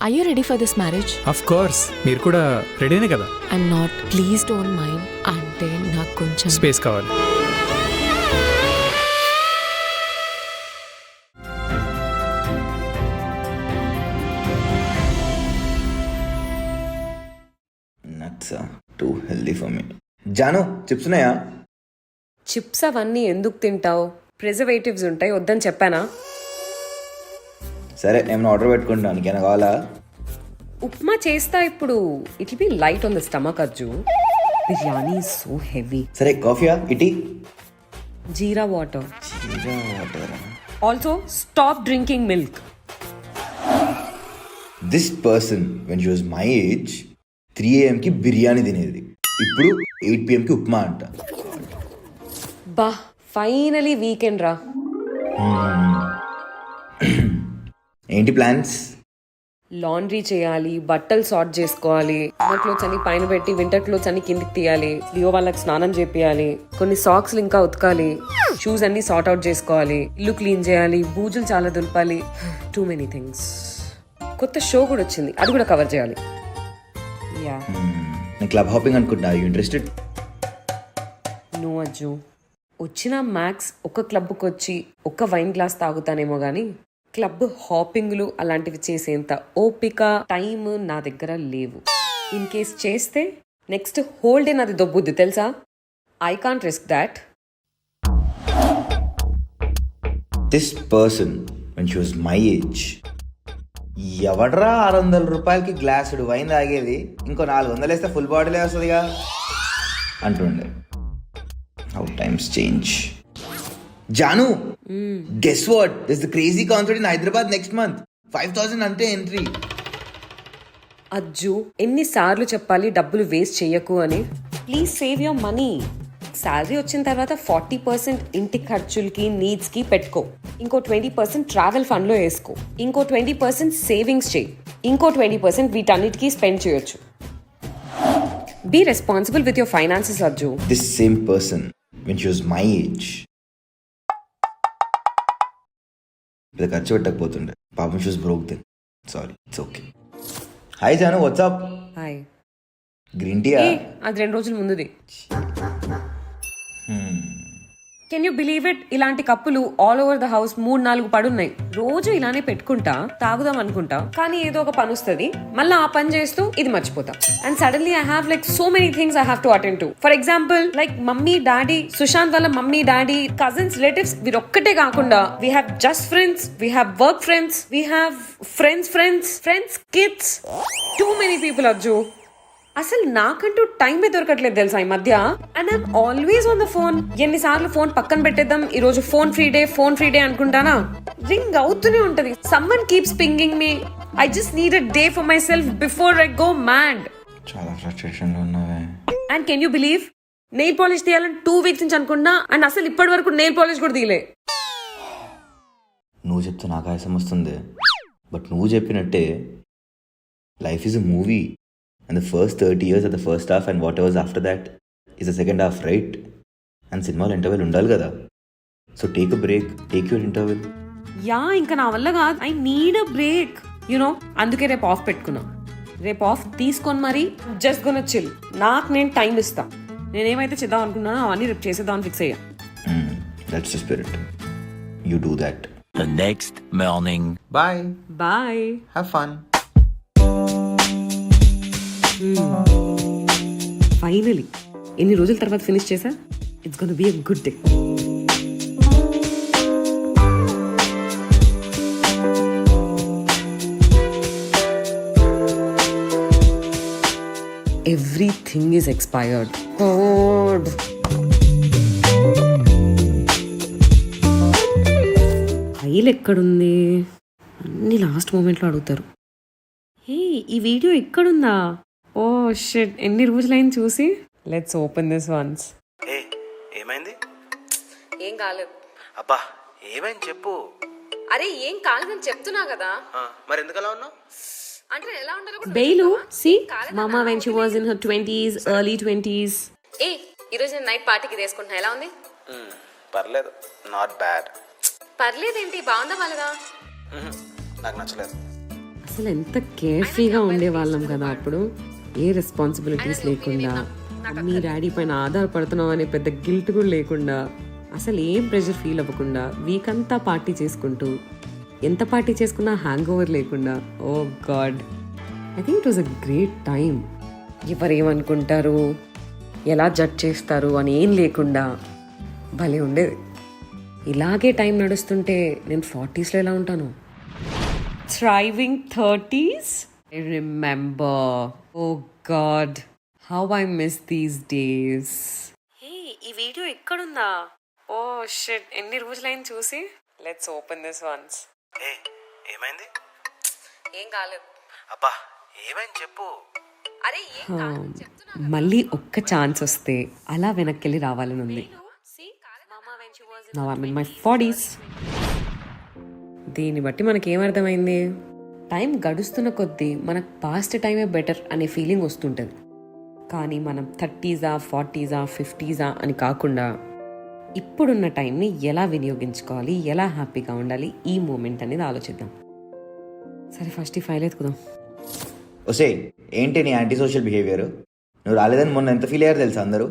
Are you ready for this marriage? Of course మీరు కూడా రెడీనే కదా. I'm not. Please don't mind. అంటే నాకు కొంచెం స్పేస్ కావాలి. Nuts too healthy for me. Jaanu chips ఉన్నాయా? చిప్స్ అవన్నీ ఎందుకు తింటావు? ప్రిజర్వేటివ్స్ ఉంటాయి, వద్దని చెప్పానా? సరే ఏమైనా ఆర్డర్ పెట్టుకుంటాను, నీకేమైనా కావాలా? ఉప్మా చేస్తా ఇప్పుడు. It will be light on the stomach Ajju. Biryani is so heavy. సరే కాఫీయా ఇటీ? Jeera water. Jeera water. Also stop drinking milk. This person when she was my age 3 AM కి బిర్యానీ తినేది, ఇప్పుడు 8 PM కి ఉప్మా అంట. బా ఫైనలీ వీకెండ్ రా. ఏంటి ప్లాన్స్? లాండ్రీ చేయాలి, బట్టలు సార్ట్ చేసుకోవాలి, సమ్మర్ క్లోత్స్ అన్ని పైన పెట్టి వింటర్ క్లోత్స్ అన్ని కిందికి తీయాలి, లియో వాళ్ళకి స్నానం చేపియాలి, కొన్ని సాక్స్ ఇంకా ఉతకాలి, షూస్ అన్ని సార్ట్ అవుట్ చేసుకోవాలి, ఇల్లు క్లీన్ చేయాలి, బూజులు చాలా దులపాలి. Too many things. కొత్త షో కూడా వచ్చింది, అది కూడా కవర్ చేయాలి. యా నేను క్లబ్ హాపింగ్ అనుకుంటున్నా, యూ ఇంట్రెస్టెడ్? నో అజ్జు, వచ్చిన మ్యాక్స్ ఒక క్లబ్కి వచ్చి ఒక్క వైన్ గ్లాస్ తాగుతానేమో కానీ క్లబ్ హాపింగ్లు అలాంటివి చేసేంత ఓపిక టైం నా దగ్గర లేవు. ఇన్ కేస్ చేస్తే నెక్స్ట్ హోల్ డే నాది దొబ్బుద్ది తెలుసా. I can't risk that. This person when she was my age ఎవడ్రా 600 రూపాయలకి గ్లాసుడు వైన్ తాగేది, ఇంకో 400 వేస్తే ఫుల్ బాటిలే వస్తుందిగా అంటుండే. How times change. Jaanu, guess what, this the crazy concert in Hyderabad next month. 5,000 అంటే ఎంట్రీ. అజ్జు ఎన్నిసార్లు చెప్పాలి డబ్బులు వేస్ట్ చెయ్యకు అని. Please save your money. Salary వచ్చిన తర్వాత 40% ఇంటి ఖర్చులకి నీడ్స్కి పెట్టుకో, ఇంకో 20% ట్రావెల్ ఫండ్లో వేసుకో, ఇంకో 20% సేవింగ్స్ చేయి, ఇంకో 20% వీటన్నిటికీ స్పెండ్ చేయొచ్చు. Be responsible with your finances Ajju. This same person when she was my age పెద్ద ఖర్చు పెట్టకపోతుండే, పాపం shoes broke then. Sorry, it's okay. Hi Jaanu, what's up? Hi. Green టీయా? అది 2 రోజుల ముందుది. కెన్ యూ బిలీవ్ ఇట్, ఇలాంటి కప్పులు ఆల్ ఓవర్ ద హౌస్ 3-4 పడున్నాయి. రోజు ఇలానే పెట్టుకుంటా, తాగుదాం అనుకుంటా, కానీ ఏదో ఒక పని వస్తుంది, మళ్ళీ ఆ పని చేస్తూ ఇది మర్చిపోతా. And suddenly I have like so many things I have to attend to. For example like mummy daddy, Sushant వాళ్ళ మమ్మీ డాడీ, కజిన్స్, రిలేటివ్స్, వీరొక్కటే కాకుండా we have just friends, we have work friends, we have friends kids, too many people Ajju. అసలు నాకంటూ టైమే దొరకట్లేదు తెలుసా ఈ మధ్య. And I'm always on the phone. ఎన్నిసార్లు ఫోన్ పక్కన పెట్టేద్దాం, ఈ రోజు ఫోన్ ఫ్రీ డే అనుకుంటానా, రింగ్ అవుతూనే ఉంటది. Someone keeps pinging me. I just need a day for my self before I go mad. చాలా ఫ్రస్ట్రేషన్ లో ఉన్నావే. And can you believe, nail polish తీయాలని 2 weeks నుంచి అనుకున్నా, అండ్ అసలు ఇప్పటి వరకు నెయిల్ పాలిష్ కూడా తీయలే. నువ్వు చెప్తే నాకు ఆయాసం వస్తుంది, బట్ నువ్వు చెప్పినట్టే life is a movie. And the first 30 years are the first half, and whatever's after that is the second half, right? And సినిమాలో ఇంటర్వెల్ ఉండాలి కదా. So take a break, take your interval. Yeah ఇంకా నా వల్ల కాదు, I need a break you know. అందుకే రేపు of పెట్టుకున్నా. రేపు ఆఫ్ తీసుకొని మరి జస్ట్ గోనా చిల్. నాకు నేను టైం ఇస్తా. నేనేమైతే చేద్దాం అనుకున్నానో అవన్నీ రేపు చేసేద్దామని ఫిక్స్ అయ్యా. That's the spirit. You do that. The next morning. Bye. Bye. Have fun. Finally ఎన్ని రోజుల తర్వాత ఫినిష్ చేశా. It's gonna be a good day. Everything is expired. God, file ఎక్కడుంది? అన్ని లాస్ట్ మూమెంట్లో అడుగుతారు. హే, ఈ వీడియో ఎక్కడుందా? ఓ షిట్, ఎన్ని రోజులైంది చూసి. Let's open this once. ఏమైంది? ఏం కాలేదు. అబ్బా ఏమైంది చెప్పు. అరే ఏం కాలేదని చెప్తున్నా కదా. మరి ఎందుకు అలా ఉన్నావు? అంటే ఎలా ఉండాలో బెయిలు సి మామా when she was in her 20s, early 20s. ఏ ఈ రోజు నేను నైట్ పార్టీకి తీసుకుంటున్నా, ఎలా ఉంది? పర్లేదు, నాట్ బ్యాడ్. పర్లేదేంటి, బాగుందా వాళ్ళదా? నాకు నచ్చలేదు. అసలు ఎంత కేర్ఫ్రీగా ఉండేవాళ్ళం కదా అప్పుడు. ఏ రెస్పాన్సిబిలిటీస్ లేకుండా, మీ డాడీ పైన ఆధారపడుతున్నాం అనే పెద్ద గిల్ట్ కూడా లేకుండా, అసలు ఏం ప్రెషర్ ఫీల్ అవ్వకుండా వీక్ అంతా పార్టీ చేసుకుంటూ, ఎంత పార్టీ చేసుకున్నా హ్యాంగ్ ఓవర్ లేకుండా. Oh god, I think it was a great time. ఎవరేమనుకుంటారు, ఎలా జడ్జ్ చేస్తారు అని ఏం లేకుండా భలే ఉండేది. ఇలాగే టైం నడుస్తుంటే నేను 40s ఎలా ఉంటాను? Thriving 30s? I remember. Oh God, how I miss these days. Hey, ఈ వీడియో ఎక్కడుందా? ఓ షిట్, ఎన్ని రోజులైంది చూసి. Let's open this once. ఏ ఏమైంది? ఏం కాలేదు. అబ్బా ఏమైంది చెప్పు. అరే మళ్ళీ ఒక్క ఛాన్స్ వస్తే అలా వెనక్కి రావాలని ఉంది. Now I'm in my 40s. దీన్ని బట్టి మనకేమర్థమైంది? టైం గడుస్తున్న కొద్దీ మనకు పాస్ట్ టైమే బెటర్ అనే ఫీలింగ్ వస్తుంటుంది. కానీ మనం 30s, 40s, 50s అని కాకుండా ఇప్పుడున్న టైంని ఎలా వినియోగించుకోవాలి, ఎలా హ్యాపీగా ఉండాలి, ఈ మూమెంట్ అనేది ఆలోచిద్దాం. సరే, ఫస్ట్ ఈ ఫైల్ ఎత్తుకుదాం. ఒసే, ఏంటి నీ యాంటీ సోషల్ బిహేవియర్? నువ్వు రాలేదని మొన్న ఎంత ఫీల్ అయ్యారు తెలుసా అందరూ?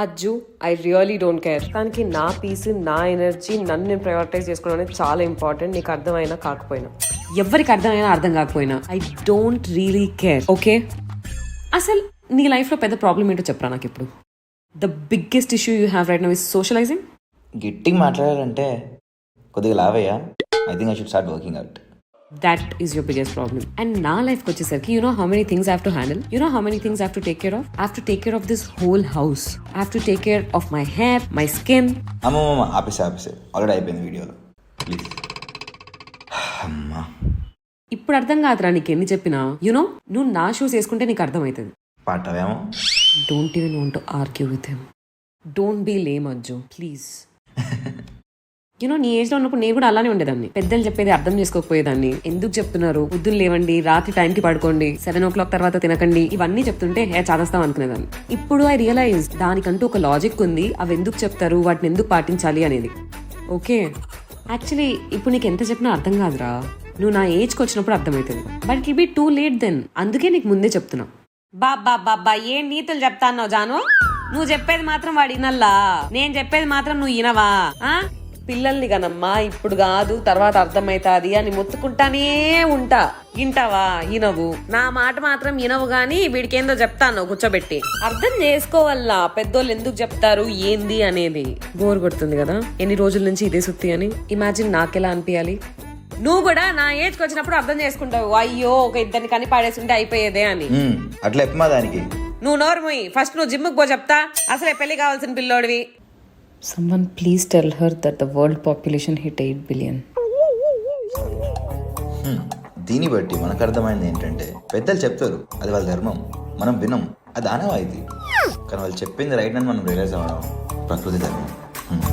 Ajju, I really don't care. దానికి నా పీస్, నా ఎనర్జీ, నన్ను నేను ప్రయారిటైజ్ చేసుకోవడం అనేది చాలా ఇంపార్టెంట్. నీకు అర్థమైనా కాకపోయినా, ఎవరికి అర్థమైనా అర్థం కాకపోయినా, I don't really care. Okay, అసలు నీ లైఫ్లో పెద్ద ప్రాబ్లం ఏంటో చెప్పరా నాకు ఇప్పుడు. The biggest issue you have right now is socialising. గట్టిగా మాట్లాడాలంటే కొద్దిగా లావయ్యా. I think I should start working out. That is your biggest problem. And na life ko vachesarki, you know how many things I have to handle? You know how many things I have to take care of? I have to take care of this whole house. I have to take care of my hair, my skin. అమ్మమ్మ ఆపేసే already అయిపోయింది వీడియోలో, please. అమ్మా, ఇప్పుడు అర్థం కాదురా నీకు ఎన్ని చెప్పినా. యునో, నువ్వు నా షూస్ వేసుకుంటే నీకు అర్థమవుతుంది. పాటవేమో. Don't even want to argue with him. Don't be lame, Ajju. Please. You know, నీ ఏజ్ లో ఉన్నప్పుడు నేను కూడా అలానే ఉండేదాన్ని. పెద్దలు చెప్పేది అర్థం చేసుకోకపోయేదాన్ని. ఎందుకు చెప్తున్నారు, పొద్దున్న లేవండి, రాత్రి టైంకి పడుకోండి, 7 o'clock తర్వాత తినకండి, ఇవన్నీ చెప్తుంటే చాదస్తాం అనుకునేదాన్ని. ఇప్పుడు ఐ రియలైజ్ దానికంటూ ఒక లాజిక్ ఉంది. అవి ఎందుకు చెప్తారు, వాటిని ఎందుకు పాటించాలి అనేది. ఓకే, యాక్చువల్లీ ఇప్పుడు నీకు ఎంత చెప్పినా అర్థం కాదురా. నువ్వు నా ఏజ్కి వచ్చినప్పుడు అర్థమవుతుంది. But it will be too late then. అందుకే నీకు ముందే చెప్తున్నా. బాబా ఏం నీతులు చెప్తా అన్నావు జాను? నువ్వు చెప్పేది మాత్రం వాడు వినల్లా, నేను చెప్పేది మాత్రం నువ్వు వినవా? పిల్లల్ని కనమ్మా, ఇప్పుడు కాదు తర్వాత అర్థమైతాది అని మొత్తుకుంటానే ఉంటా. వింటావా? వినవు. నా మాట మాత్రం వినవు. గాని వీడికేందో చెప్తాను కూర్చోబెట్టి. అర్థం చేసుకోవాలా పెద్దోళ్ళు ఎందుకు చెప్తారు ఏంది అనేది. బోర్ కొడుతుంది కదా ఎన్ని రోజుల నుంచి ఇదే సుత్తి అని. ఇమాజిన్ నాకెలా అనిపించాలి. నువ్వు కూడా నా ఏజ్కి వచ్చినప్పుడు అర్థం చేసుకుంటావు, అయ్యో ఒక ఇద్దరిని కని పాడేస్తుంటే అయిపోయేదే అని. అట్లా ఎప్పమా దానికి. నువ్వు నోరు మూయి. ఫస్ట్ నువ్వు జిమ్కి పో చెప్తా. అసలే పెళ్లి కావాల్సిన పిల్లోడివి. Someone please tell her that the world population hit 8 billion. దీన్ని బట్టి మనకు అర్థమైంది ఏంటంటే, పెద్దలు చెప్తారు, అది వాళ్ళ ధర్మం, మనం వినం, అది ఆనవాయితీ. కానీ వాళ్ళు చెప్పింది రైట్ అని మనం రియలైజ్ అవ్వడం ప్రకృతి ధర్మం.